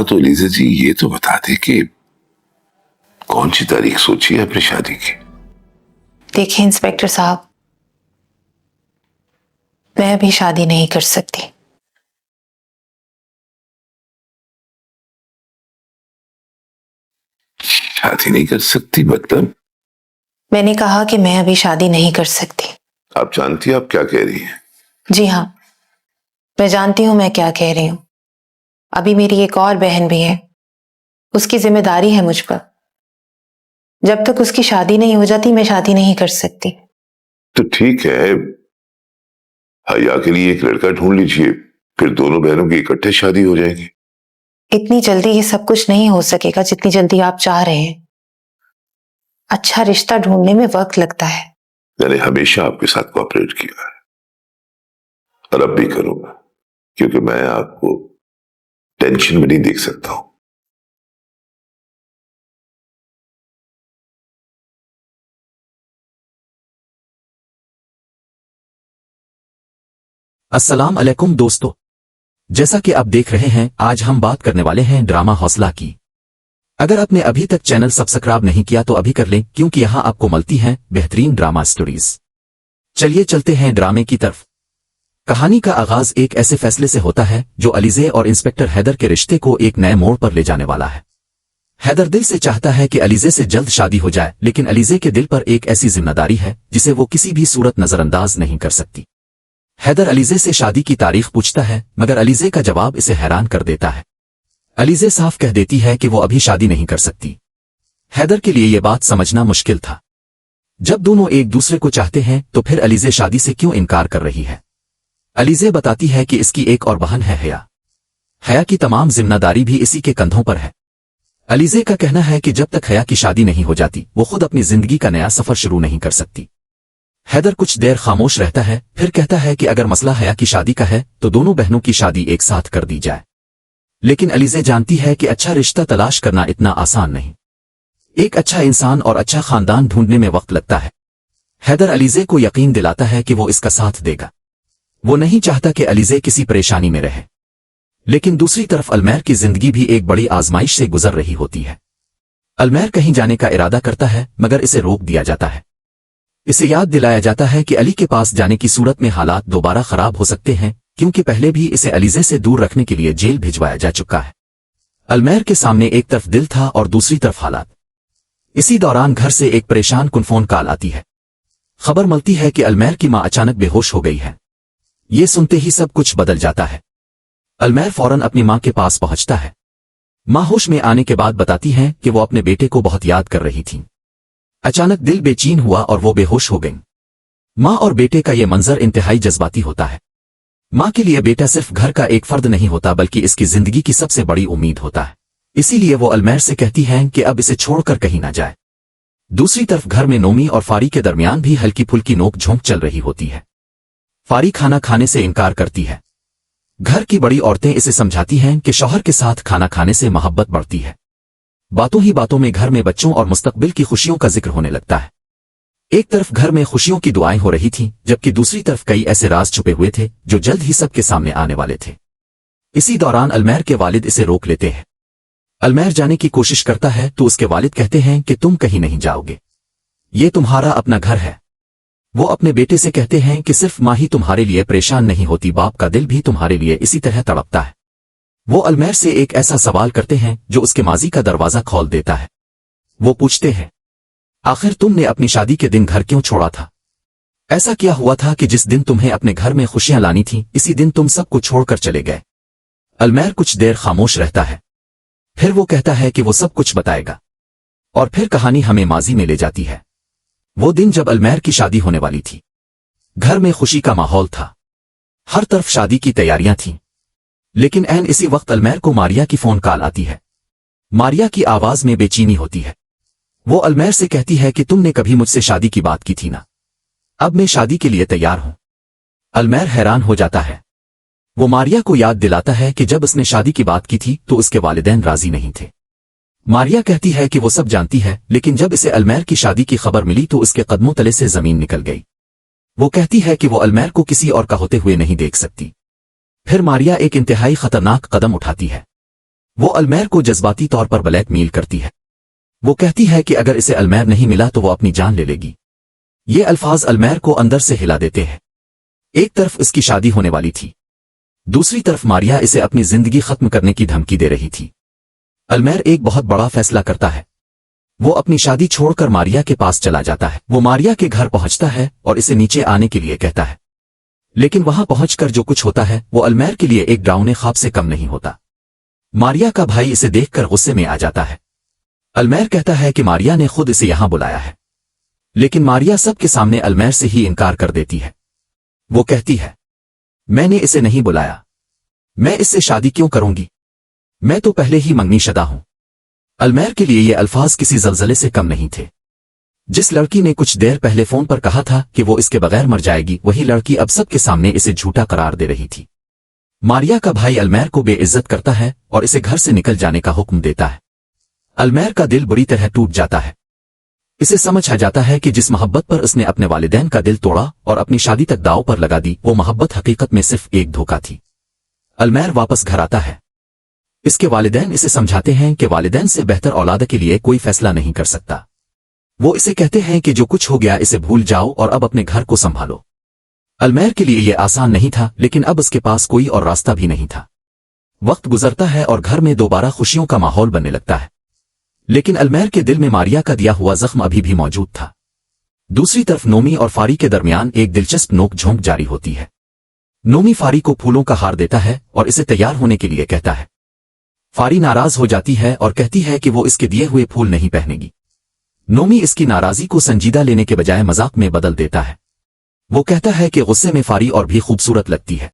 हाँ तो लीजा जी ये तो बता दे कि कौन सी तारीख सोची है अपनी शादी की? देखिए इंस्पेक्टर साहब, मैं अभी शादी नहीं कर सकती। शादी नहीं कर सकती मतलब? मैंने कहा कि मैं अभी शादी नहीं कर सकती। आप जानती हैं आप क्या कह रही हैं? जी हाँ, मैं जानती हूँ मैं क्या कह रही हूँ। अभी मेरी एक और बहन भी है, उसकी जिम्मेदारी है मुझ पर। जब तक उसकी शादी नहीं हो जाती मैं शादी नहीं कर सकती। तो ठीक है, हया के लिए एक लड़का ढूंढ लीजिए, फिर दोनों बहनों की इकट्ठे शादी हो जाएगी। इतनी जल्दी ये सब कुछ नहीं हो सकेगा जितनी जल्दी आप चाह रहे हैं। अच्छा रिश्ता ढूंढने में वक्त लगता है। मैंने हमेशा आपके साथ कोऑपरेट किया है और अब भी करूंगा, क्योंकि मैं आपको टेंशन में नहीं देख सकता हूं। अस्सलाम अलैकुम दोस्तों, जैसा कि आप देख रहे हैं आज हम बात करने वाले हैं ड्रामा हौसला की। अगर आपने अभी तक चैनल सब्सक्राइब नहीं किया तो अभी कर लें, क्योंकि यहां आपको मिलती हैं बेहतरीन ड्रामा स्टोरीज। चलिए चलते हैं ड्रामे की तरफ। कहानी का आगाज एक ऐसे फैसले से होता है जो अलीज़े और इंस्पेक्टर हैदर के रिश्ते को एक नए मोड़ पर ले जाने वाला है। हैदर दिल से चाहता है कि अलीज़े से जल्द शादी हो जाए, लेकिन अलीज़े के दिल पर एक ऐसी जिम्मेदारी है जिसे वो किसी भी सूरत नजरअंदाज नहीं कर सकती। हैदर अलीज़े से शादी की तारीख पूछता है, मगर अलीज़े का जवाब इसे हैरान कर देता है। अलीज़े साफ कह देती है कि वो अभी शादी नहीं कर सकती। हैदर के लिए यह बात समझना मुश्किल था। जब दोनों एक दूसरे को चाहते हैं तो फिर अलीज़े शादी से क्यों इनकार कर रही है? अलीज़े बताती है कि इसकी एक और बहन है हया। हया की तमाम जिम्मेदारी भी इसी के कंधों पर है। अलीज़े का कहना है कि जब तक हया की शादी नहीं हो जाती वो खुद अपनी जिंदगी का नया सफर शुरू नहीं कर सकती। हैदर कुछ देर खामोश रहता है, फिर कहता है कि अगर मसला हया की शादी का है तो दोनों बहनों की शादी एक साथ कर दी जाए। लेकिन अलीज़े जानती है कि अच्छा रिश्ता तलाश करना इतना आसान नहीं। एक अच्छा इंसान और अच्छा खानदान ढूंढने में वक्त लगता है। हैदर अलीज़े को यकीन दिलाता है कि वो इसका साथ देगा। वो नहीं चाहता कि अलीज़े किसी परेशानी में रहे। लेकिन दूसरी तरफ अलमैर की जिंदगी भी एक बड़ी आजमाइश से गुजर रही होती है। अलमैर कहीं जाने का इरादा करता है, मगर इसे रोक दिया जाता है। इसे याद दिलाया जाता है कि अली के पास जाने की सूरत में हालात दोबारा खराब हो सकते हैं, क्योंकि पहले भी इसे अलीज़े से दूर रखने के लिए जेल भिजवाया जा चुका है। अलमैर के सामने एक तरफ दिल था और दूसरी तरफ हालात। इसी दौरान घर से एक परेशान कुन फोन कॉल आती है। खबर मिलती है कि अलमैर की मां अचानक बेहोश हो गई है। ये सुनते ही सब कुछ बदल जाता है। अलमैर फौरन अपनी मां के पास पहुंचता है। मां होश में आने के बाद बताती हैं कि वो अपने बेटे को बहुत याद कर रही थीं। अचानक दिल बेचैन हुआ और वो बेहोश हो गईं। मां और बेटे का ये मंजर इंतहाई जज्बाती होता है। मां के लिए बेटा सिर्फ घर का एक फर्द नहीं होता, बल्कि इसकी जिंदगी की सबसे बड़ी उम्मीद होता है। इसीलिए वो अलमैर से कहती हैं कि अब इसे छोड़कर कहीं ना जाए। दूसरी तरफ घर में नोमी और फारी के दरमियान भी हल्की फुल्की नोक झोंक चल रही होती है। फारी खाना खाने से इनकार करती है। घर की बड़ी औरतें इसे समझाती हैं कि शौहर के साथ खाना खाने से मोहब्बत बढ़ती है। बातों ही बातों में घर में बच्चों और मुस्तकबिल की खुशियों का जिक्र होने लगता है। एक तरफ घर में खुशियों की दुआएं हो रही थीं, जबकि दूसरी तरफ कई ऐसे राज छुपे हुए थे जो जल्द ही सबके सामने आने वाले थे। इसी दौरान अलमैर के वालिद इसे रोक लेते हैं। अलमैर जाने की कोशिश करता है तो उसके वालिद कहते हैं कि तुम कहीं नहीं जाओगे, ये तुम्हारा अपना घर है। वो अपने बेटे से कहते हैं कि सिर्फ मां ही तुम्हारे लिए परेशान नहीं होती, बाप का दिल भी तुम्हारे लिए इसी तरह तड़पता है। वो अलमैर से एक ऐसा सवाल करते हैं जो उसके माजी का दरवाजा खोल देता है। वो पूछते हैं, आखिर तुमने अपनी शादी के दिन घर क्यों छोड़ा था? ऐसा क्या हुआ था कि जिस दिन तुम्हें अपने घर में खुशियां लानी थीं, इसी दिन तुम सबको छोड़कर चले गए? अलमैर कुछ देर खामोश रहता है, फिर वो कहता है कि वो सब कुछ बताएगा। और फिर कहानी हमें माजी में ले जाती है। वो दिन जब अलमैर की शादी होने वाली थी। घर में खुशी का माहौल था, हर तरफ शादी की तैयारियां थीं। लेकिन ऐन इसी वक्त अलमैर को मारिया की फोन कॉल आती है। मारिया की आवाज में बेचैनी होती है। वो अलमैर से कहती है कि तुमने कभी मुझसे शादी की बात की थी ना, अब मैं शादी के लिए तैयार हूं। अलमैर हैरान हो जाता है। वो मारिया को याद दिलाता है कि जब उसने शादी की बात की थी तो उसके वालिदैन राजी नहीं थे। मारिया कहती है कि वो सब जानती है, लेकिन जब इसे अलमैर की शादी की खबर मिली तो उसके कदमों तले से जमीन निकल गई। वो कहती है कि वो अलमैर को किसी और का होते हुए नहीं देख सकती। फिर मारिया एक इंतहाई खतरनाक कदम उठाती है। وہ अलमैर को जज्बाती तौर पर ब्लैक मेल करती है। वो कहती है कि अगर इसे अलमैर नहीं मिला तो वो अपनी जान ले लेगी। ये अल्फाज अलमैर को अंदर से हिला देते हैं। एक तरफ इसकी शादी होने वाली थी, दूसरी तरफ मारिया इसे अपनी जिंदगी खत्म करने की धमकी दे रही थी। अलमैर एक बहुत बड़ा फैसला करता है। वो अपनी शादी छोड़कर मारिया के पास चला जाता है। वो मारिया के घर पहुंचता है और इसे नीचे आने के लिए कहता है, लेकिन वहां पहुंचकर जो कुछ होता है वो अलमैर के लिए एक डरावने ख्वाब से कम नहीं होता। मारिया का भाई इसे देखकर गुस्से में आ जाता है। अलमैर कहता है कि मारिया ने खुद इसे यहां बुलाया है, लेकिन मारिया सबके सामने अलमैर से ही इनकार कर देती है। वो कहती है, मैंने इसे नहीं बुलाया, मैं इससे शादी क्यों करूंगी, मैं तो पहले ही मंगनीशुदा हूं। अलमैर के लिए ये अल्फाज किसी जलजले से कम नहीं थे। जिस लड़की ने कुछ देर पहले फोन पर कहा था कि वो इसके बगैर मर जाएगी, वही लड़की अब सबके सामने इसे झूठा करार दे रही थी। मारिया का भाई अलमैर को बेइज्जत करता है और इसे घर से निकल जाने का हुक्म देता है। अलमैर का दिल बुरी तरह टूट जाता है। इसे समझ आ जाता है कि जिस मोहब्बत पर उसने अपने वालिदैन का दिल तोड़ा और अपनी शादी तक दांव पर लगा दी, वो मोहब्बत हकीकत में सिर्फ एक धोखा थी। अलमैर वापस घर आता है। इसके वालिदैन इसे समझाते हैं कि वालिदैन से बेहतर औलाद के लिए कोई फैसला नहीं कर सकता। वो इसे कहते हैं कि जो कुछ हो गया इसे भूल जाओ और अब अपने घर को संभालो। अलमैर के लिए यह आसान नहीं था, लेकिन अब उसके पास कोई और रास्ता भी नहीं था। वक्त गुजरता है और घर में दोबारा खुशियों का माहौल बनने लगता है, लेकिन अलमैर के दिल में मारिया का दिया हुआ जख्म अभी भी मौजूद था। दूसरी तरफ नोमी और फारी के दरमियान एक दिलचस्प नोक झोंक जारी होती है। नोमी फारी को फूलों का हार देता है और इसे तैयार होने के लिए कहता है। फारी नाराज हो जाती है और कहती है कि वो इसके दिए हुए फूल नहीं पहनेगी। नोमी इसकी नाराजी को संजीदा लेने के बजाय मजाक में बदल देता है। वो कहता है कि गुस्से में फारी और भी खूबसूरत लगती है।